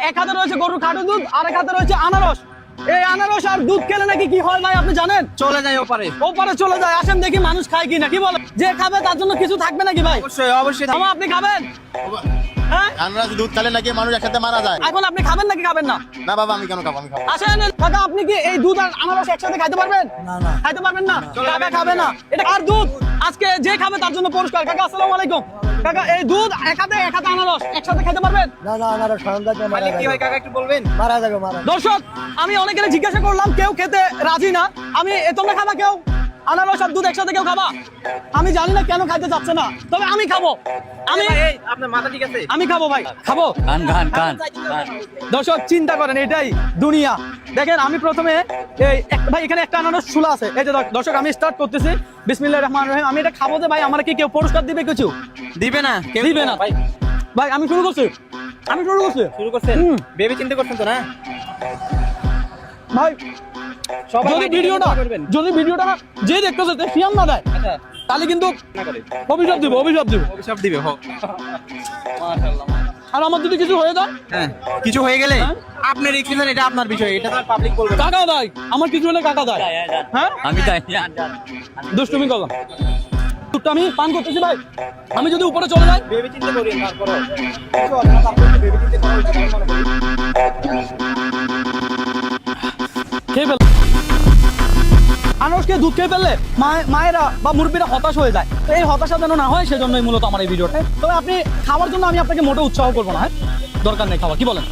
এক হাতে রয়েছে গরুর খাঁটি দুধ, আর এক হাতে রয়েছে আনারস। এই আনারস আর দুধ খেলে নাকি কি হয় ভাই আপনি জানেন? চলে যায় ওপারে। ওপারে চলে যায়। আসেন দেখি মানুষ খায় কি না, কি বলে? যে খাবে তার জন্য কিছু থাকবে নাকি ভাই? অবশ্যই অবশ্যই। মামা আপনি খাবেন? হ্যাঁ, আনারস দুধ খেলে নাকি মানুষ একসাথে মারা যায়। এখন আপনি খাবেন নাকি খাবেন না? না বাবা, আমি কেন খাবো? আমি খাবো। আসেন কাকা, আপনি কি এই দুধ আর আনারস একসাথে খাইতে পারবেন? না না খাইতে পারবেন না? কাকা খাবে না। এটা আর দুধ আজকে যে খাবে তার জন্য পুরস্কার। কাকা আসসালামু আলাইকুম। কাকা এই দুধ এক হাতে আনারস একসাথে খেতে পারবেন? না না আমার সন্ধ্যা মানে কি হয় কাকা একটু বলবেন? মারা যাবে মারা দর্শক, আমি অনেকের জিজ্ঞাসা করলাম, কেউ খেতে রাজি না। আমি তোমরা খাবা কেউ? আনারস আর দুধ একসাথে কেউ খাবা? আমি জানি না কেন খাইতে চাচ্ছে না, তবে আমি খাবো। এই আপনার মাথা ঠিক আছে? আমি খাবো ভাই, খাবো। কান দর্শক চিন্তা করেন, এটাই দুনিয়া। দেখেন আমি প্রথমে ভাই এখানে একটা আনারস ছুলা আছে। এই যে দর্শক আমি স্টার্ট করতেছি, বিসমিল্লাহির রহমানির রহিম। আমি এটা খাবো যে ভাই আমার কি কেউ পুরস্কার দিবে কিছু? দিবে না, কেউ দিবে না ভাই। ভাই আমি শুরু করছি। শুরু করছেন? ভেবে চিন্তা করছেন তো না ভাই সবাই? যদি ভিডিওটা যে দেখতেছে সিয়াম না দেয়, আচ্ছা তাহলে কিন্তু না করে অভিশাপ দিব। অভিশাপ দিবে। মাশাআল্লাহ। আর আমার যদি কিছু হয়ে যায়, হ্যাঁ, কিছু হয়ে গেলে আপনি রিস্ক নেন, এটা আপনার বিষয়, এটা তো পাবলিক বলবে না। কাকা দেয়। আমার কিছু হলে কাকা দেয়। হ্যাঁ, আমি তাই দুষ্টুমি করলাম। দুধটা আমি পান করতেছি ভাই। আমি যদি উপরে চলে যাই, ভেবে চিন্তা করেন তারপরে কিছু হবে না, তারপরে একটু ভেবে চিন্তা করা উচিত আমি মনে করি। খেয়ে ফেল। আনারসকে দুধ খেয়ে ফেললে মায়েরা বা মুরব্বীরা হতাশ হয়ে যায়। তো এই হতাশা যেন না হয়, সেজন্যই মূলত আমার এই ভিডিওটা। তবে আপনি খাওয়ার জন্য আমি আপনাকে মোটেও উৎসাহ করবো না। হ্যাঁ, দরকার নেই খাওয়া, কি বলেন?